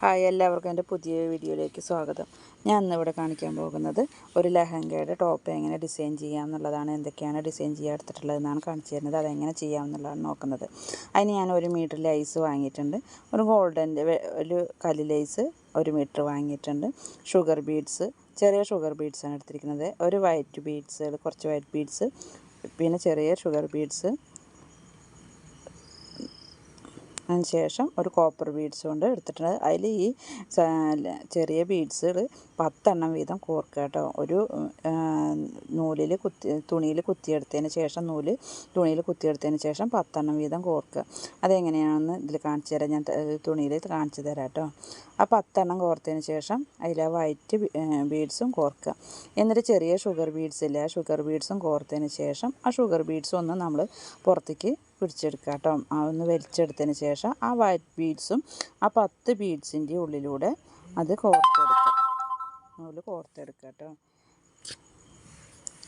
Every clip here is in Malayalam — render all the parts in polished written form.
ഹായ്, എല്ലാവർക്കും എൻ്റെ പുതിയ വീഡിയോയിലേക്ക് സ്വാഗതം. ഞാൻ ഇന്നിവിടെ കാണിക്കാൻ പോകുന്നത് ഒരു ലെഹങ്കയുടെ ടോപ്പ് എങ്ങനെ ഡിസൈൻ ചെയ്യാമെന്നുള്ളതാണ്. എന്തൊക്കെയാണ് ഡിസൈൻ ചെയ്യാൻ എടുത്തിട്ടുള്ളതെന്നാണ് കാണിച്ചു തരുന്നത്. അതെങ്ങനെ ചെയ്യാമെന്നുള്ളതാണ് നോക്കുന്നത്. അതിന് ഞാൻ 1 മീറ്റർ ലൈസ് വാങ്ങിയിട്ടുണ്ട്. ഒരു ഗോൾഡൻ്റെ ഒരു കല്ല് ലൈസ് 1 മീറ്റർ വാങ്ങിയിട്ടുണ്ട്. ഷുഗർ ബീഡ്സ്, ചെറിയ ഷുഗർ ബീഡ്സാണ് എടുത്തിരിക്കുന്നത്. ഒരു വൈറ്റ് ബീഡ്സ്, കുറച്ച് വൈറ്റ് ബീഡ്സ്, പിന്നെ ചെറിയ ഷുഗർ ബീഡ്സ്, അതിന് ശേഷം ഒരു കോപ്പർ ബീഡ്സ് കൊണ്ട് എടുത്തിട്ടുണ്ട്. അതിൽ ഈ ചെറിയ ബീഡ്സുകൾ 10 എണ്ണം വീതം കോർക്കുക കേട്ടോ. ഒരു തുണിയിൽ കുത്തിയെടുത്തതിന് ശേഷം തുണിയിൽ കുത്തിയെടുത്തതിന് ശേഷം 10 എണ്ണം വീതം കോർക്കുക. അതെങ്ങനെയാണെന്ന് ഇതിൽ കാണിച്ചു തരാം. ഞാൻ തുണിയിൽ കാണിച്ചു തരാം കേട്ടോ. ആ 10 എണ്ണം കോർത്തതിന് ശേഷം അതിൽ ആ വൈറ്റ് ബീഡ്സും കോർക്കുക. എന്നിട്ട് ചെറിയ ഷുഗർ ബീഡ്സ് ഇല്ല, ആ ഷുഗർ ബീഡ്സും കോർത്തതിന് ശേഷം ആ ഷുഗർ ബീഡ്സും ഒന്ന് നമ്മൾ പുറത്തേക്ക് പിടിച്ചെടുക്കുക കേട്ടോ. ഒന്ന് വലിച്ചെടുത്തതിന് ശേഷം ആ വൈറ്റ് ബീഡ്സും ആ 10 ബീഡ്സിൻ്റെ ഉള്ളിലൂടെ അത് കോർത്തെടുക്കുക കേട്ടോ.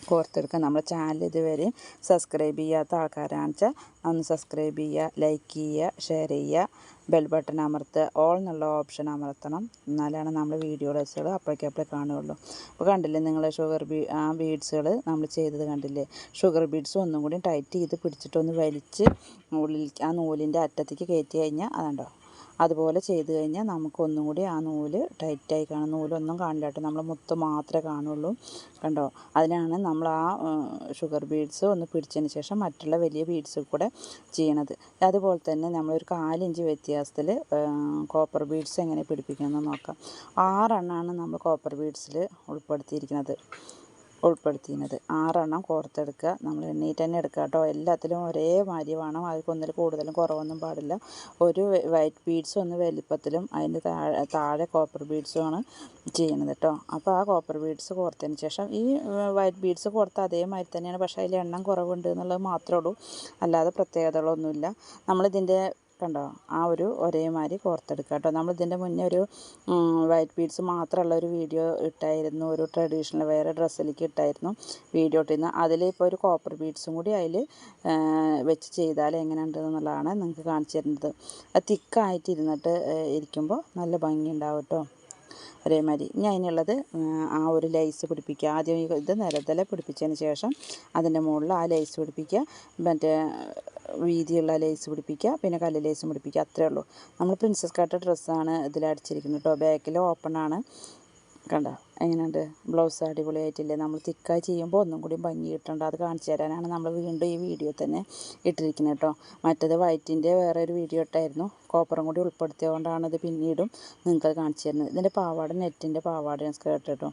കോർത്തെടുക്കുക. നമ്മുടെ ചാനൽ ഇതുവരെ സബ്സ്ക്രൈബ് ചെയ്യാത്ത ആൾക്കാരാണെന്ന് വെച്ചാൽ ഒന്ന് സബ്സ്ക്രൈബ് ചെയ്യുക, ലൈക്ക് ചെയ്യുക, ഷെയർ ചെയ്യുക, ബെൽ ബട്ടൺ അമർത്തുക, ഓൾ എന്നുള്ള ഓപ്ഷൻ അമർത്തണം. എന്നാലാണ് നമ്മൾ വീഡിയോസുകൾ അപ്പോഴേക്കപ്പോഴേ കാണുകയുള്ളൂ. അപ്പോൾ കണ്ടില്ലേ നിങ്ങൾ ആ ബീഡ്സുകൾ നമ്മൾ ചെയ്തത് കണ്ടില്ലേ? ഷുഗർ ബീഡ്സ് ഒന്നും കൂടി ടൈറ്റ് ചെയ്ത് പിടിച്ചിട്ടൊന്ന് വലിച്ച് ഉള്ളിൽ ആ നൂലിൻ്റെ അറ്റത്തേക്ക് കയറ്റി കഴിഞ്ഞാൽ അതുണ്ടോ, അതുപോലെ ചെയ്ത് കഴിഞ്ഞാൽ നമുക്കൊന്നും കൂടി ആ നൂല് ടൈറ്റായി കാണും. നൂലൊന്നും കാണില്ല കേട്ടോ, നമ്മൾ മുത്ത് മാത്രമേ കാണുള്ളൂ. കണ്ടോ, അതിനാണ് നമ്മൾ ആ ഷുഗർ ബീഡ്സ് ഒന്ന് പിടിച്ചതിന് ശേഷം മറ്റുള്ള വലിയ ബീഡ്സ് കൂടെ ചെയ്യണത്. അതുപോലെ തന്നെ നമ്മളൊരു 1/4 ഇഞ്ച് വ്യത്യാസത്തിൽ കോപ്പർ ബീഡ്സ് എങ്ങനെ പിടിപ്പിക്കണമെന്ന് നോക്കാം. 6 എണ്ണമാണ് നമ്മൾ കോപ്പർ ബീഡ്സിൽ ഉൾപ്പെടുത്തിയത്. 6 എണ്ണം കോർത്തെടുക്കുക. നമ്മൾ എണ്ണീറ്റ് തന്നെ എടുക്കുക കേട്ടോ. എല്ലാത്തിലും ഒരേ മാതിരി വേണം. അതിൽ കൂടുതലും കുറവൊന്നും പാടില്ല. ഒരു വൈറ്റ് ബീഡ്സ് ഒന്ന് വലിപ്പത്തിലും അതിൻ്റെ താഴെ കോപ്പർ ബീഡ്സുമാണ് ചെയ്യണത് കേട്ടോ. അപ്പോൾ ആ കോപ്പർ ബീഡ്സ് കോർത്തതിന് ശേഷം ഈ വൈറ്റ് ബീഡ്സ് കോർത്ത അതേമാതിരി തന്നെയാണ്, പക്ഷേ അതിൽ എണ്ണം കുറവുണ്ട് എന്നുള്ളത് മാത്രമേ ഉള്ളൂ. അല്ലാതെ പ്രത്യേകതകളൊന്നുമില്ല. നമ്മളിതിൻ്റെ കണ്ടോ ആ ഒരു ഒരേമാതിരി കോർത്തെടുക്കുക കേട്ടോ. നമ്മളിതിൻ്റെ മുന്നേ ഒരു വൈറ്റ് ബീഡ്സ് മാത്രമുള്ള ഒരു വീഡിയോ ഇട്ടായിരുന്നു. ഒരു ട്രഡീഷണൽ വേറെ ഡ്രസ്സിലേക്ക് ഇട്ടായിരുന്നു വീഡിയോ ഇട്ടിരുന്നു. അതിലിപ്പോൾ ഒരു കോപ്പർ ബീഡ്സും കൂടി അതിൽ വെച്ച് ചെയ്താൽ എങ്ങനെ ഉണ്ടെന്നുള്ളതാണ് നിങ്ങൾക്ക് കാണിച്ചു തരുന്നത്. അത് തിക്കായിട്ട് ഇരിക്കുമ്പോൾ നല്ല ഭംഗി ഉണ്ടാവും കേട്ടോ. ഒരേമാതിരി ഇനി അതിനുള്ളത് ആ ഒരു ലൈസ് പിടിപ്പിക്കുക. ആദ്യം ഇത് നിരതല പിടിപ്പിച്ചതിന് ശേഷം അതിൻ്റെ മുകളിൽ ആ ലൈസ് പിടിപ്പിക്കുക, മറ്റേ വീതിയുള്ള ലൈസ് പിടിപ്പിക്കുക, പിന്നെ കല്ല് ലൈസും പിടിപ്പിക്കുക. അത്രയേ ഉള്ളൂ. നമ്മൾ പ്രിൻസസ് കട്ട് ഡ്രസ്സാണ് ഇതിൽ അടിച്ചിരിക്കുന്നത് കേട്ടോ. ബാക്കിൽ ഓപ്പണാണ്. കണ്ടോ എങ്ങനെയുണ്ട്? ബ്ലൗസ് അടിപൊളിയായിട്ടില്ലേ? നമ്മൾ തിക്കായി ചെയ്യുമ്പോൾ ഒന്നും കൂടി ഭംഗി കിട്ടേണ്ട, അത് കാണിച്ചു തരാനാണ് നമ്മൾ വീണ്ടും ഈ വീഡിയോ തന്നെ ഇട്ടിരിക്കുന്നത് കേട്ടോ. മറ്റേത് വൈറ്റിൻ്റെ വേറെ ഒരു വീഡിയോ ഇട്ടായിരുന്നു, കോപ്പറും കൂടി ഉൾപ്പെടുത്തിയതുകൊണ്ടാണ് ഇത് പിന്നീടും നിങ്ങൾക്ക് കാണിച്ചു തരുന്നത്. ഇതിൻ്റെ പാവാട നെറ്റിൻ്റെ പാവാടയാണ്, സ്കേർട്ട് കേട്ടോ.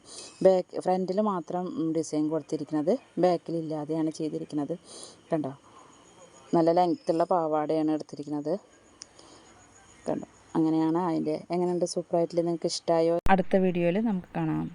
ഫ്രണ്ടിൽ മാത്രം ഡിസൈൻ കൊടുത്തിരിക്കുന്നത്, ബാക്കിലില്ലാതെയാണ് ചെയ്തിരിക്കുന്നത്. കണ്ടോ, നല്ല ലെങ്ത്തുള്ള പാവാടയാണ് എടുത്തിരിക്കുന്നത്. കണ്ടോ, അങ്ങനെയാണ് അതിൻ്റെ. എങ്ങനെയുണ്ട്? സൂപ്പറായിട്ടില്ലേ? നിങ്ങൾക്ക് ഇഷ്ടമായോ? അടുത്ത വീഡിയോയിൽ നമുക്ക് കാണാം.